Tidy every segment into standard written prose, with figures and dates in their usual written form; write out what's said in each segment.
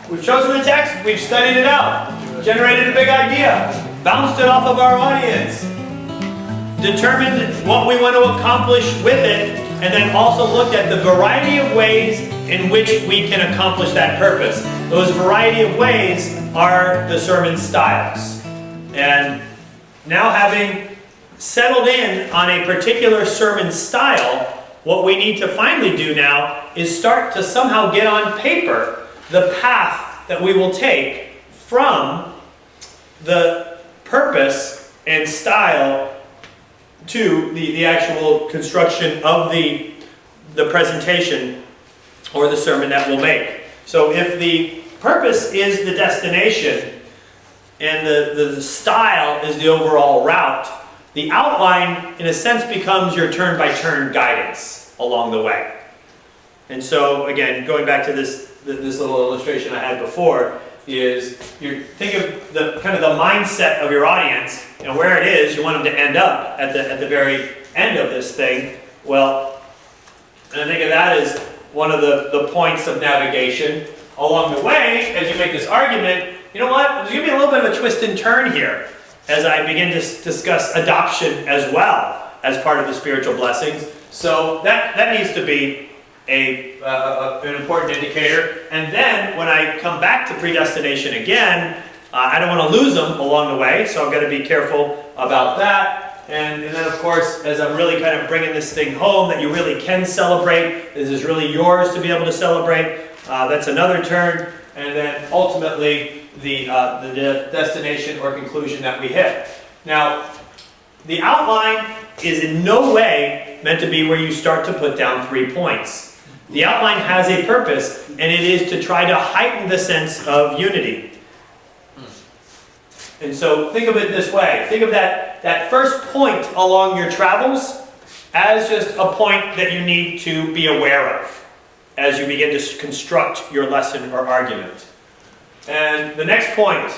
We've chosen the text, we've studied it out, generated a big idea, bounced it off of our audience, determined what we want to accomplish with it, and then also looked at the variety of ways in which we can accomplish that purpose. Those variety of ways are the sermon styles. And now, having settled in on a particular sermon style, what we need to finally do now is start to somehow get on paper the path that we will take from the purpose and style to the actual construction of the presentation or the sermon that we'll make. So if the purpose is the destination and the style is the overall route, the outline, in a sense, becomes your turn-by-turn guidance along the way. And so, again, going back to this little illustration I had before, is you think of the kind of the mindset of your audience and where it is you want them to end up at the very end of this thing. Well, and I think of that as one of the points of navigation along the way as you make this argument. You know what? There's going to be a little bit of a twist and turn here as I begin to discuss adoption as well as part of the spiritual blessings. So that needs to be an important indicator. And then when I come back to predestination again, I don't want to lose them along the way, so I've got to be careful about that. And then, of course, as I'm really kind of bringing this thing home that you really can celebrate, this is really yours to be able to celebrate, that's another turn. And then ultimately the destination or conclusion that we hit. Now, the outline is in no way meant to be where you start to put down 3 points. The outline has a purpose, and it is to try to heighten the sense of unity. And so think of it this way. Think of that first point along your travels as just a point that you need to be aware of as you begin to construct your lesson or argument. And the next point,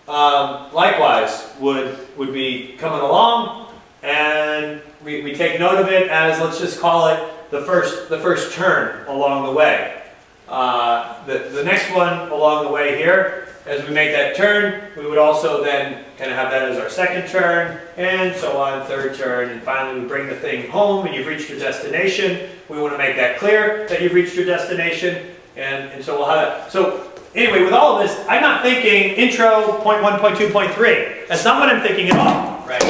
likewise, would be coming along, and we take note of it as, let's just call it, the first turn along the way. The next one along the way here, as we make that turn, we would also then kind of have that as our second turn, and so on, third turn, and finally we bring the thing home and you've reached your destination. We want to make that clear that you've reached your destination, and so we'll have that. So anyway, with all of this, I'm not thinking intro, point 1, point 2, point 3. That's not what I'm thinking at all. Right?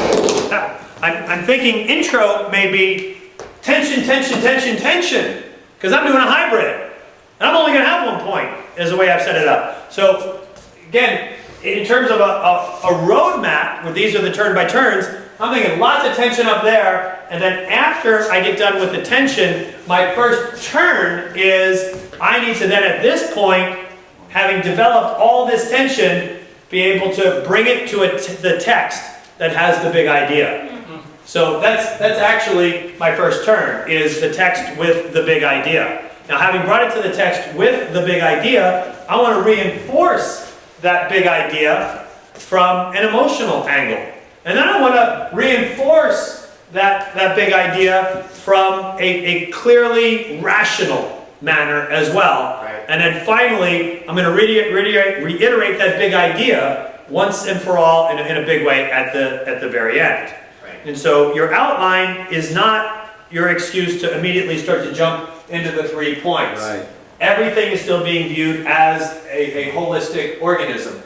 I'm thinking intro may be tension, tension, tension, tension, because I'm doing a hybrid. And I'm only going to have 1 point, is the way I've set it up. So, again, in terms of a roadmap, where these are the turn-by-turns, I'm thinking lots of tension up there, and then after I get done with the tension, my first turn is I need to then at this point, having developed all this tension, be able to bring it to the text that has the big idea. So that's actually my first turn, is the text with the big idea. Now, having brought it to the text with the big idea, I want to reinforce that big idea from an emotional angle. And then I want to reinforce that big idea from a clearly rational manner as well. Right. And then finally, I'm going to reiterate that big idea once and for all in a big way at the very end. And so your outline is not your excuse to immediately start to jump into the 3 points. Right. Everything is still being viewed as a holistic organism.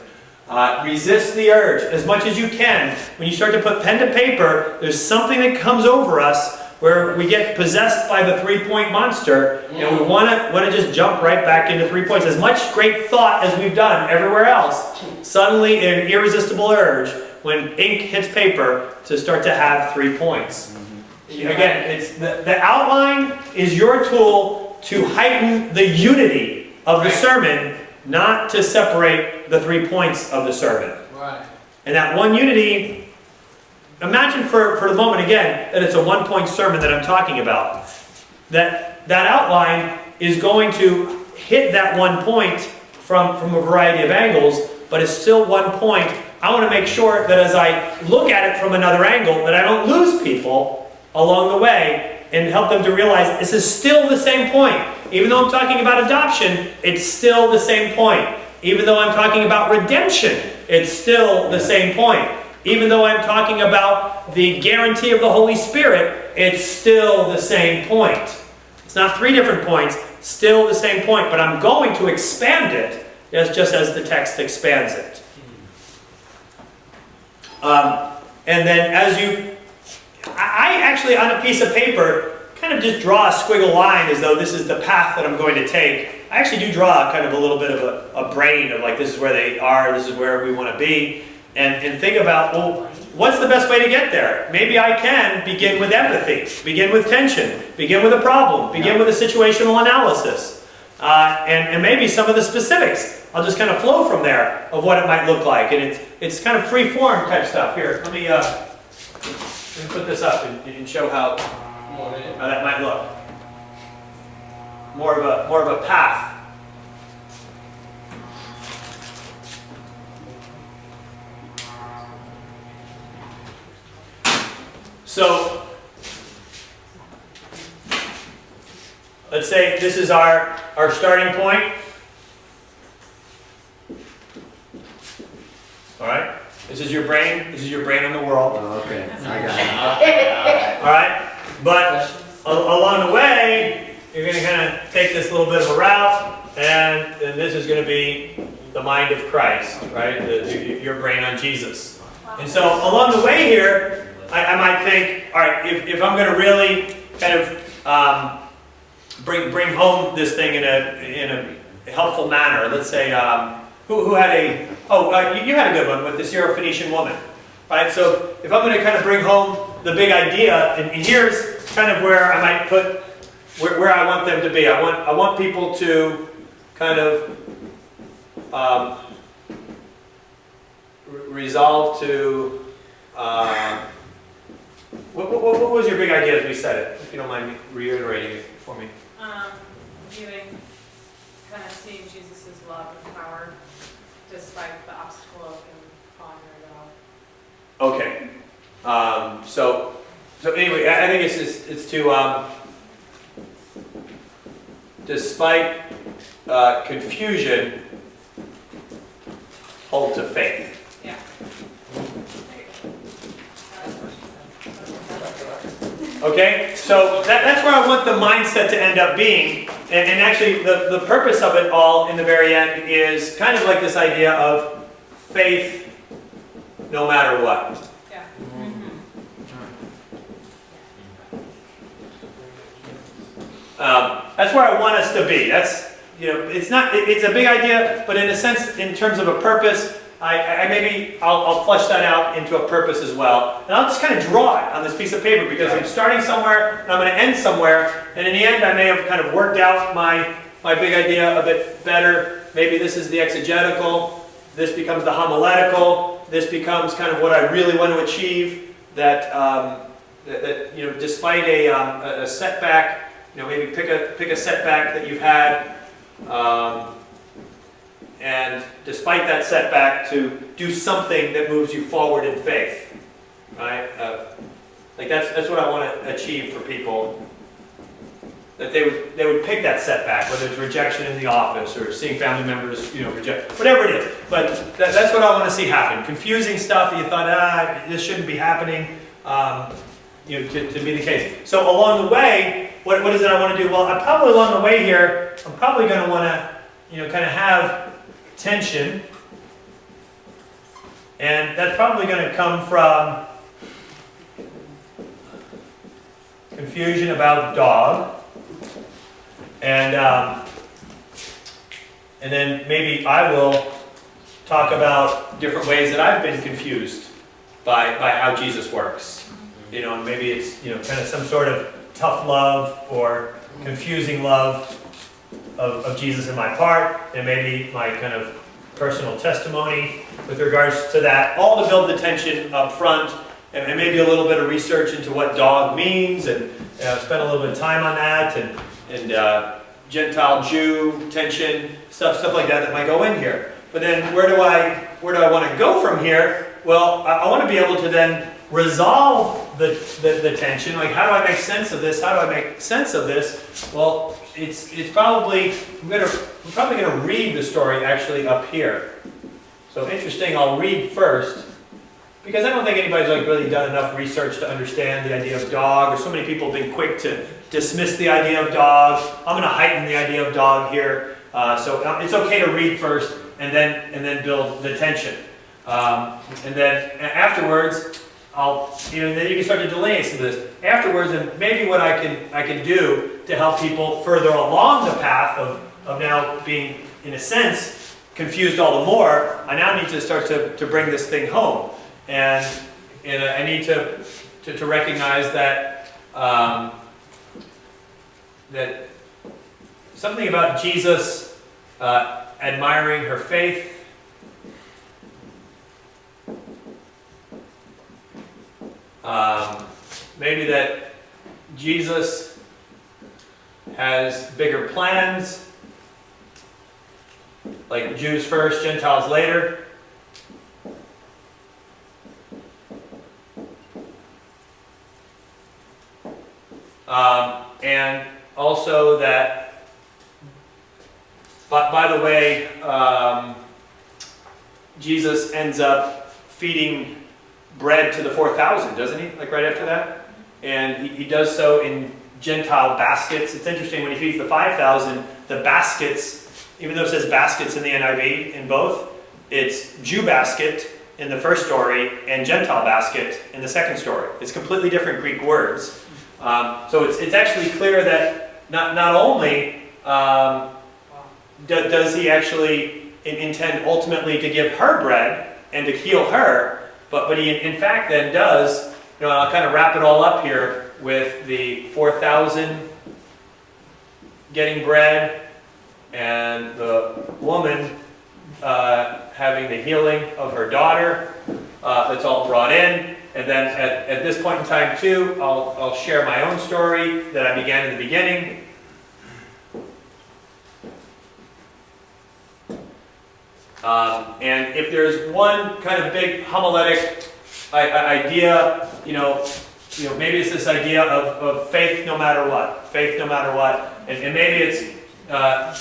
Resist the urge as much as you can. When you start to put pen to paper, there's something that comes over us where we get possessed by the 3-point monster, and we want to just jump right back into 3 points. As much great thought as we've done everywhere else, suddenly an irresistible urge when ink hits paper to start to have 3 points. Again, it's the outline is your tool to heighten the unity of the sermon, not to separate the 3 points of the sermon. Right. And that one unity, imagine for the moment again that it's a 1-point sermon that I'm talking about. That outline is going to hit that 1 point from a variety of angles, but it's still 1 point. I want to make sure that as I look at it from another angle, that I don't lose people along the way and help them to realize this is still the same point. Even though I'm talking about adoption, it's still the same point. Even though I'm talking about redemption, it's still the same point. Even though I'm talking about the guarantee of the Holy Spirit, it's still the same point. It's not three different points, still the same point, but I'm going to expand it just as the text expands it. And then I actually on a piece of paper kind of just draw a squiggle line as though this is the path that I'm going to take. I actually do draw kind of a little bit of a brain of like, this is where they are, this is where we want to be, and think about, well, what's the best way to get there? Maybe I can begin with empathy, begin with tension, begin with a problem, begin with a situational analysis, and maybe some of the specifics. I'll just kind of flow from there of what it might look like, and it's kind of free form type stuff. Here, let me put this up and show how that might look. More of a path. So, let's say this is our starting point. All right? This is your brain. This is your brain on the world. Oh, okay. I got it. All right? But along the way, you're going to kind of take this little bit of a route, and this is going to be the mind of Christ, right? Your brain on Jesus. And so along the way here, I might think, all right, if I'm going to really kind of bring home this thing in a helpful manner, let's say, who had you had a good one with the Syrophoenician woman, right? So if I'm going to kind of bring home the big idea, and here's kind of where I might put where I want them to be. I want people to kind of resolve to. What was your big idea as we said it? If you don't mind me reiterating it for me. Kind of seeing Jesus' love and power despite the obstacle of him calling her a dog. Okay. So anyway, I think it's to despite confusion, hold to faith. Yeah. Okay, so that's where I want the mindset to end up being. And actually, the purpose of it all in the very end is kind of like this idea of faith no matter what. Yeah. That's where I want us to be. That's, it's a big idea, but in a sense, in terms of a purpose, I'll flesh that out into a purpose as well. And I'll just kind of draw it on this piece of paper because I'm starting somewhere and I'm going to end somewhere. And in the end, I may have kind of worked out my big idea a bit better. Maybe this is the exegetical. This becomes the homiletical. This becomes kind of what I really want to achieve. That despite a setback, maybe pick a setback that you've had. And despite that setback, to do something that moves you forward in faith, right? That's what I want to achieve for people. That they would pick that setback, whether it's rejection in the office or seeing family members, reject, whatever it is. But that's what I want to see happen. Confusing stuff that you thought, this shouldn't be happening, to be the case. So along the way, what is it I want to do? Well, probably along the way here, I'm probably going to want to, kind of have tension, and that's probably going to come from confusion about dog, and then maybe I will talk about different ways that I've been confused by how Jesus works. And maybe it's kind of some sort of tough love or confusing love of Jesus in my part, and maybe my kind of personal testimony with regards to that, all to build the tension up front, and maybe a little bit of research into what dog means, and spend a little bit of time on that, and Gentile Jew tension, stuff like that might go in here. But then where do I want to go from here? Well, I want to be able to then resolve the tension. Like, how do I make sense of this? How do I make sense of this? Well, it's probably, we're probably going to read the story actually up here. So interesting, I'll read first, because I don't think anybody's like really done enough research to understand the idea of dog, or so many people have been quick to dismiss the idea of dog. I'm going to heighten the idea of dog here. So it's okay to read first and then build the tension. And then afterwards, then you can start to delineate some of this. Afterwards, and maybe what I can do to help people further along the path of now being, in a sense, confused all the more, I now need to start to bring this thing home. And I need to recognize that that something about Jesus admiring her faith, maybe that Jesus has bigger plans, like Jews first, Gentiles later. And also that, by the way, Jesus ends up feeding bread to the 4,000, doesn't he? Like right after that? And he does so in Gentile baskets. It's interesting, when he feeds the 5,000, the baskets, even though it says baskets in the NIV in both, it's Jew basket in the first story and Gentile basket in the second story. It's completely different Greek words. So it's actually clear that not only does he actually intend ultimately to give her bread and to heal her, but he in fact then does, I'll kind of wrap it all up here with the 4,000 getting bread and the woman having the healing of her daughter. That's all brought in. And then at this point in time too, I'll share my own story that I began in the beginning. And if there's one kind of big homiletic idea, maybe it's this idea of faith no matter what. Faith no matter what. And maybe it's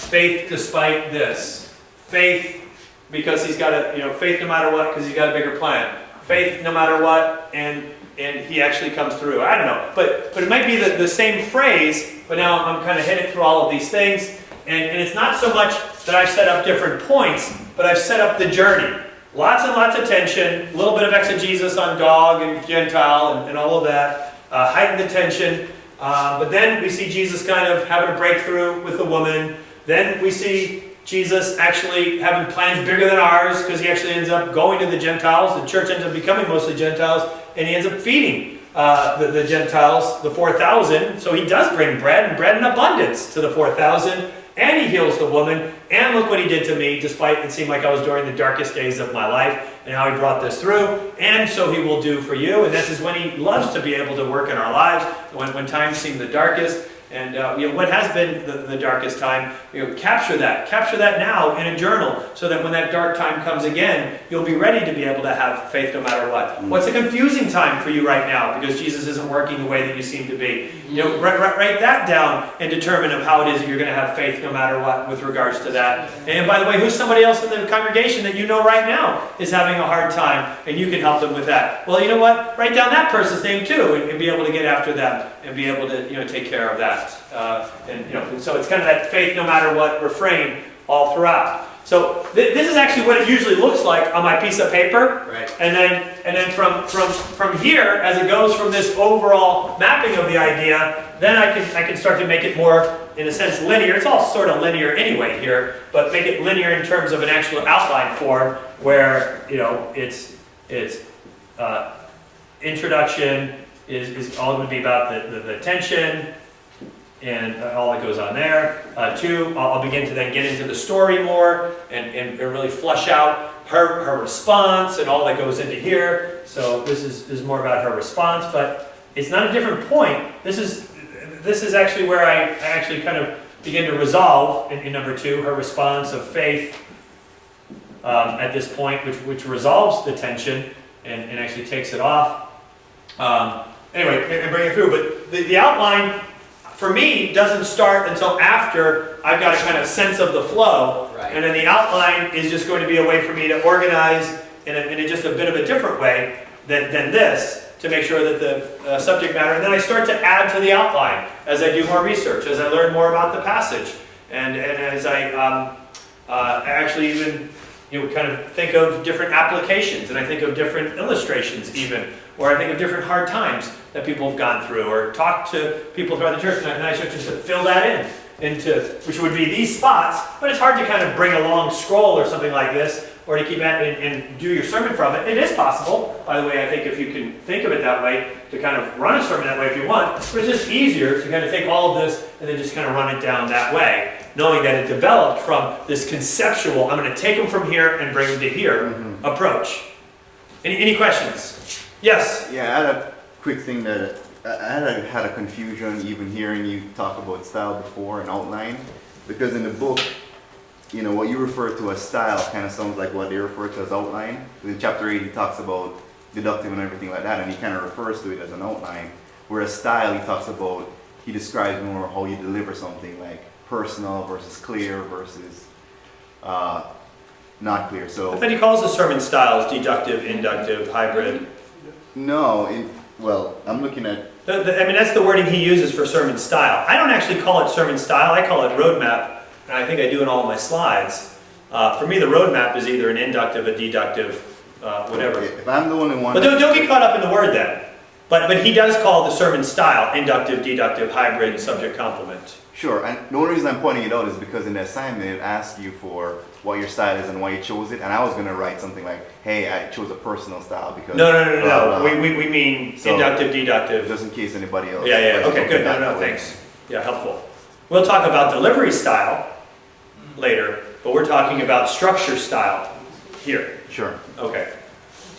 faith despite this. Faith because he's got faith no matter what because he's got a bigger plan. Faith no matter what, and he actually comes through. I don't know. But it might be the same phrase, but now I'm kind of hitting through all of these things. And it's not so much that I've set up different points, but I've set up the journey. Lots and lots of tension, a little bit of exegesis on dog and Gentile and all of that. Heighten the tension. But then we see Jesus kind of having a breakthrough with the woman. Then we see Jesus actually having plans bigger than ours, because he actually ends up going to the Gentiles. The church ends up becoming mostly Gentiles, and he ends up feeding the Gentiles, the 4,000. So he does bring bread, and bread in abundance to the 4,000, and he heals the woman. And look what he did to me, despite it seemed like I was during the darkest days of my life, and how he brought this through. And so he will do for you. And this is when he loves to be able to work in our lives, when times seem the darkest. And what has been the darkest time, capture that now in a journal, so that when that dark time comes again, you'll be ready to be able to have faith no matter what. What's a confusing time for you right now because Jesus isn't working the way that you seem to be? Write that down and determine of how it is that you're going to have faith no matter what with regards to that. And by the way, who's somebody else in the congregation that you know right now is having a hard time, and you can help them with that? Well, you know what? Write down that person's name too, and be able to get after them and be able to take care of that. So it's kind of that faith no matter what refrain all throughout. So this is actually what it usually looks like on my piece of paper. Right. And then from here, as it goes from this overall mapping of the idea, then I can start to make it more, in a sense, linear. It's all sort of linear anyway here, but make it linear in terms of an actual outline form where it's introduction is all going to be about the tension and all that goes on there. Two, I'll begin to then get into the story more and really flush out her response and all that goes into here. So this is more about her response, but it's not a different point. This is actually where I actually kind of begin to resolve in number two, her response of faith at this point, which resolves the tension and actually takes it off. Anyway, and bring it through. But the outline, for me, doesn't start until after I've got a kind of sense of the flow. Right. And then the outline is just going to be a way for me to organize in just a bit of a different way than this, to make sure that the subject matter, and then I start to add to the outline as I do more research, as I learn more about the passage, and as I actually even kind of think of different applications, and I think of different illustrations even, or I think of different hard times that people have gone through, or talk to people throughout the church, and I start just to fill that into, which would be these spots, but it's hard to kind of bring a long scroll or something like this, or to keep at it and do your sermon from it. It is possible, by the way, I think, if you can think of it that way, to kind of run a sermon that way if you want, but it's just easier to kind of take all of this and then just kind of run it down that way, knowing that it developed from this conceptual, I'm going to take them from here and bring them to here approach. Any questions? Yes? Yeah, I had a quick thing that I had a confusion even hearing you talk about style before and outline, because in the book, what you refer to as style kind of sounds like what they refer to as outline. In chapter 8, he talks about deductive and everything like that, and he kind of refers to it as an outline. Whereas style, he describes more how you deliver something, like personal versus clear versus not clear. So I thought he calls the sermon styles deductive, inductive, hybrid. no, I'm looking at. That's the wording he uses for sermon style. I don't actually call it sermon style, I call it roadmap, and I think I do in all of my slides. For me, the roadmap is either an inductive, a deductive, whatever. If I'm the one who wants. But don't get caught up in the word then. But he does call the sermon style inductive, deductive, hybrid, subject, complement. Sure, and the only reason I'm pointing it out is because in the assignment it asked you for what your style is and why you chose it, and I was going to write something like, hey, I chose a personal style because... No. blah, blah. We mean inductive, deductive. Just in case anybody else... Yeah, okay, good, no, thanks. Yeah, helpful. We'll talk about delivery style later, but we're talking about structure style here. Sure. Okay.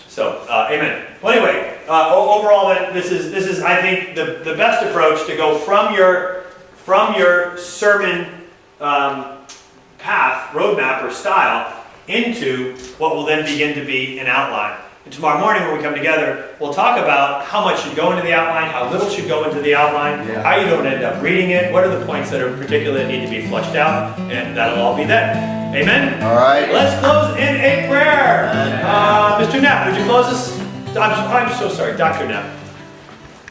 So, amen. Well, anyway, overall, this is I think the best approach to go from your sermon path, roadmap, or style into what will then begin to be an outline. And tomorrow morning when we come together, we'll talk about how much should go into the outline, how little should go into the outline, how you don't end up reading it, what are the points that are particular that need to be flushed out, and that'll all be then. Amen? All right. Let's close in a prayer. Mr. Knapp, would you close us? I'm so sorry, Dr. Knapp.